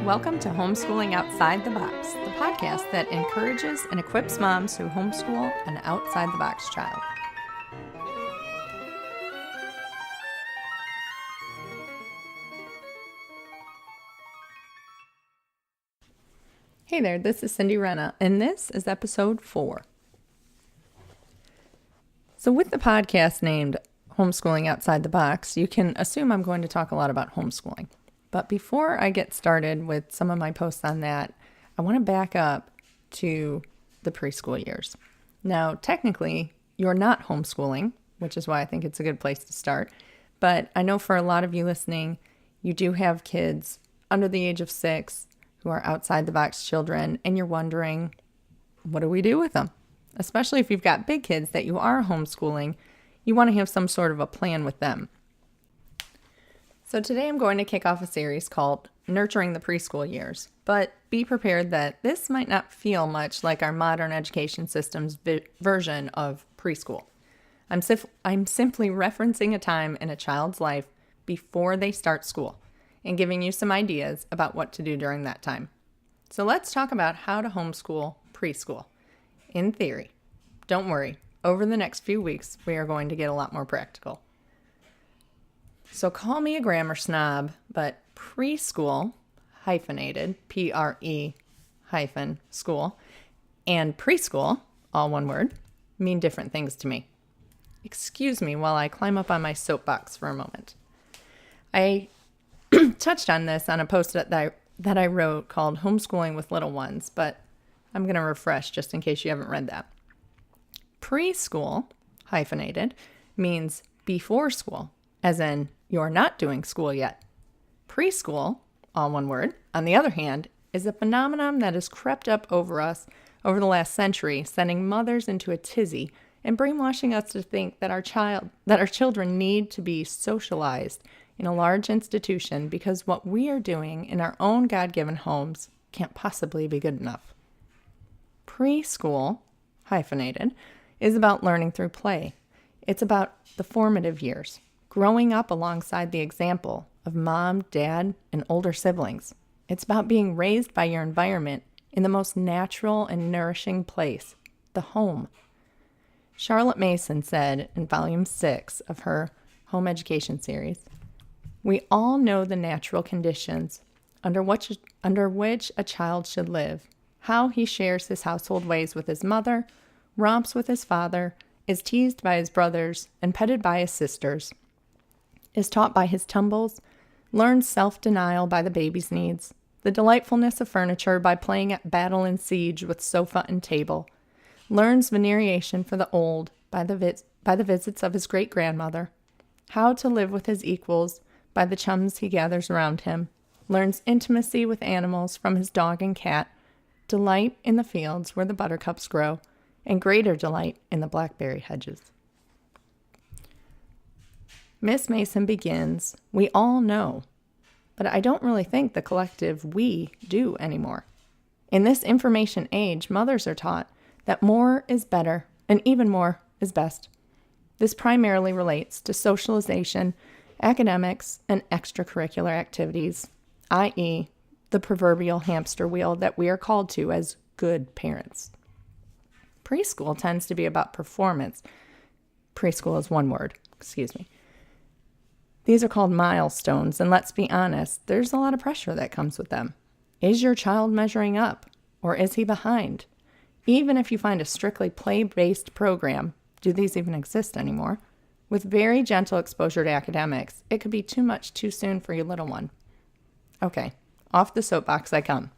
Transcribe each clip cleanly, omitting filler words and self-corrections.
Welcome to Homeschooling Outside the Box, the podcast that encourages and equips moms who homeschool an outside-the-box child. Hey there, this is Cindy Renna, and this is episode 4. So with the podcast named Homeschooling Outside the Box, you can assume I'm going to talk a lot about homeschooling. But before I get started with some of my posts on that, I want to back up to the preschool years. Now, technically, you're not homeschooling, which is why I think it's a good place to start. But I know for a lot of you listening, you do have kids under the age of 6 who are outside the box children, and you're wondering, what do we do with them? Especially if you've got big kids that you are homeschooling, you want to have some sort of a plan with them. So today I'm going to kick off a series called Nurturing the Preschool Years, but be prepared that this might not feel much like our modern education system's version of preschool. I'm simply referencing a time in a child's life before they start school and giving you some ideas about what to do during that time. So let's talk about how to homeschool preschool. In theory, don't worry, over the next few weeks we are going to get a lot more practical. So call me a grammar snob, but preschool, hyphenated, P-R-E hyphen school, and preschool, all one word, mean different things to me. Excuse me while I climb up on my soapbox for a moment. I touched on this on a post that I wrote called Homeschooling with Little Ones, but I'm going to refresh just in case you haven't read that. Preschool, hyphenated, means before school, as in you're not doing school yet. Preschool, all one word, on the other hand, is a phenomenon that has crept up over us over the last century, sending mothers into a tizzy and brainwashing us to think that our children need to be socialized in a large institution because what we are doing in our own God-given homes can't possibly be good enough. Preschool, hyphenated, is about learning through play. It's about the formative years, growing up alongside the example of mom, dad, and older siblings. It's about being raised by your environment in the most natural and nourishing place, the home. Charlotte Mason said in Volume 6 of her home education series, "We all know the natural conditions under which a child should live, how he shares his household ways with his mother, romps with his father, is teased by his brothers, and petted by his sisters, is taught by his tumbles, learns self-denial by the baby's needs, the delightfulness of furniture by playing at battle and siege with sofa and table, learns veneration for the old by the visits of his great-grandmother, how to live with his equals by the chums he gathers around him, learns intimacy with animals from his dog and cat, delight in the fields where the buttercups grow, and greater delight in the blackberry hedges." Miss Mason begins, "We all know," but I don't really think the collective we do anymore. In this information age, mothers are taught that more is better and even more is best. This primarily relates to socialization, academics, and extracurricular activities, i.e., the proverbial hamster wheel that we are called to as good parents. Preschool tends to be about performance. Preschool is one word, excuse me. These are called milestones, and let's be honest, there's a lot of pressure that comes with them. Is your child measuring up, or is he behind? Even if you find a strictly play-based program, do these even exist anymore? With very gentle exposure to academics, it could be too much too soon for your little one. Okay, off the soapbox I come.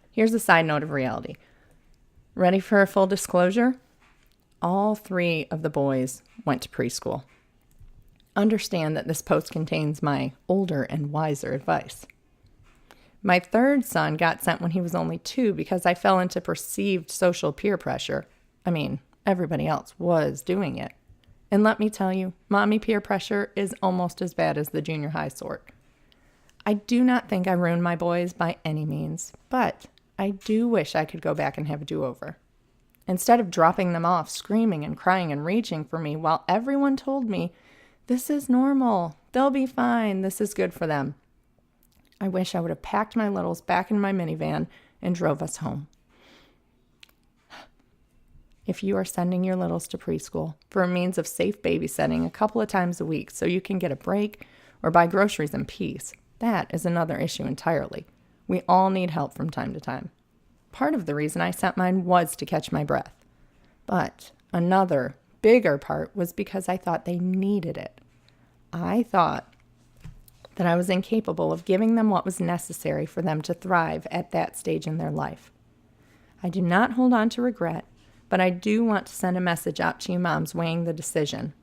Here's a side note of reality. Ready for a full disclosure? All 3 of the boys went to preschool. Understand that this post contains my older and wiser advice. My 3rd son got sent when he was only 2 because I fell into perceived social peer pressure. I mean, everybody else was doing it. And let me tell you, mommy peer pressure is almost as bad as the junior high sort. I do not think I ruined my boys by any means, but I do wish I could go back and have a do-over. Instead of dropping them off, screaming and crying and reaching for me while everyone told me, "This is normal. They'll be fine. This is good for them." I wish I would have packed my littles back in my minivan and drove us home. If you are sending your littles to preschool for a means of safe babysitting a couple of times a week so you can get a break or buy groceries in peace, that is another issue entirely. We all need help from time to time. Part of the reason I sent mine was to catch my breath. But another, bigger part was because I thought they needed it. I thought that I was incapable of giving them what was necessary for them to thrive at that stage in their life. I do not hold on to regret, but I do want to send a message out to you moms weighing the decision.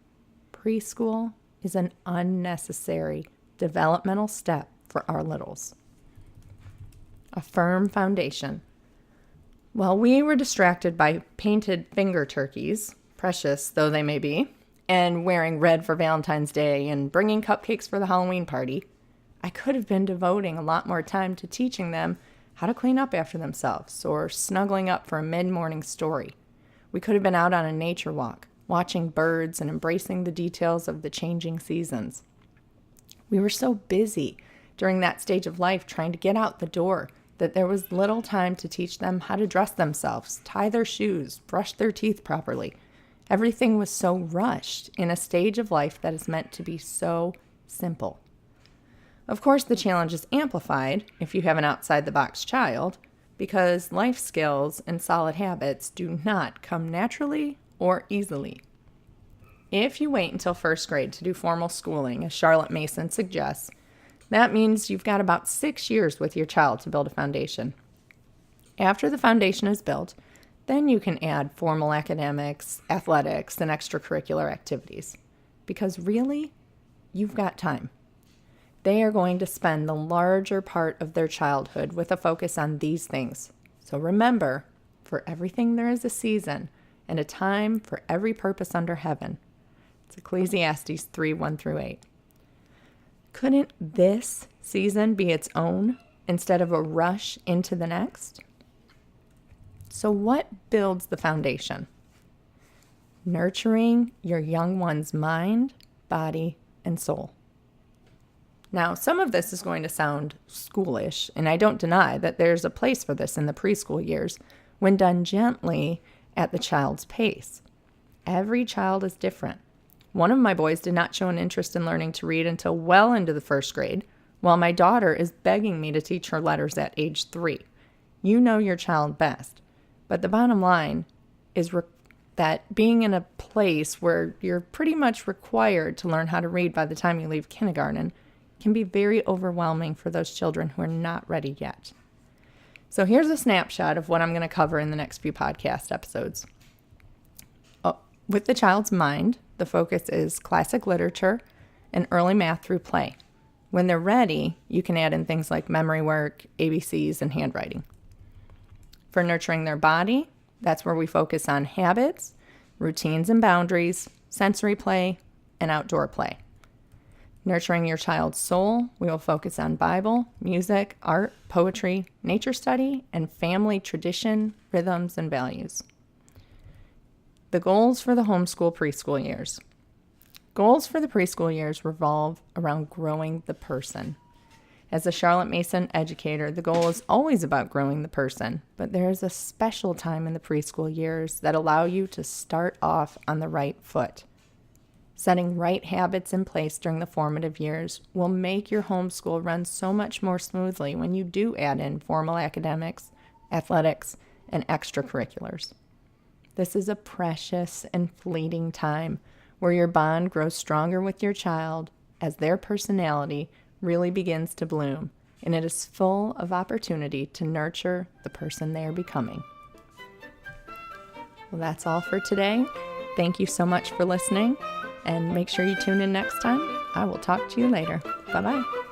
Preschool is an unnecessary developmental step for our littles. A firm foundation. While we were distracted by painted finger turkeys, precious though they may be, and wearing red for Valentine's Day and bringing cupcakes for the Halloween party, I could have been devoting a lot more time to teaching them how to clean up after themselves or snuggling up for a mid-morning story. We could have been out on a nature walk, watching birds and embracing the details of the changing seasons. We were so busy during that stage of life trying to get out the door that there was little time to teach them how to dress themselves, tie their shoes, brush their teeth properly. Everything was so rushed in a stage of life that is meant to be so simple. Of course, the challenge is amplified if you have an outside-the-box child, because life skills and solid habits do not come naturally or easily. If you wait until first grade to do formal schooling, as Charlotte Mason suggests, that means you've got about 6 years with your child to build a foundation. After the foundation is built, then you can add formal academics, athletics, and extracurricular activities. Because really, you've got time. They are going to spend the larger part of their childhood with a focus on these things. So remember, for everything there is a season and a time for every purpose under heaven. It's Ecclesiastes 3:1-8. Couldn't this season be its own instead of a rush into the next? So what builds the foundation? Nurturing your young one's mind, body, and soul. Now, some of this is going to sound schoolish, and I don't deny that there's a place for this in the preschool years when done gently at the child's pace. Every child is different. One of my boys did not show an interest in learning to read until well into the first grade, while my daughter is begging me to teach her letters at age 3. You know your child best. But the bottom line is that being in a place where you're pretty much required to learn how to read by the time you leave kindergarten can be very overwhelming for those children who are not ready yet. So here's a snapshot of what I'm going to cover in the next few podcast episodes. With the child's mind, the focus is classic literature and early math through play. When they're ready, you can add in things like memory work, ABCs, and handwriting. For nurturing their body, that's where we focus on habits, routines and boundaries, sensory play, and outdoor play. Nurturing your child's soul, we will focus on Bible, music, art, poetry, nature study, and family tradition, rhythms, and values. The goals for the homeschool preschool years. Goals for the preschool years revolve around growing the person. As a Charlotte Mason educator, the goal is always about growing the person, but there is a special time in the preschool years that allow you to start off on the right foot. Setting right habits in place during the formative years will make your homeschool run so much more smoothly when you do add in formal academics, athletics, and extracurriculars. This is a precious and fleeting time where your bond grows stronger with your child as their personality really begins to bloom, and it is full of opportunity to nurture the person they are becoming. Well, that's all for today. Thank you so much for listening, and make sure you tune in next time. I will talk to you later. Bye-bye.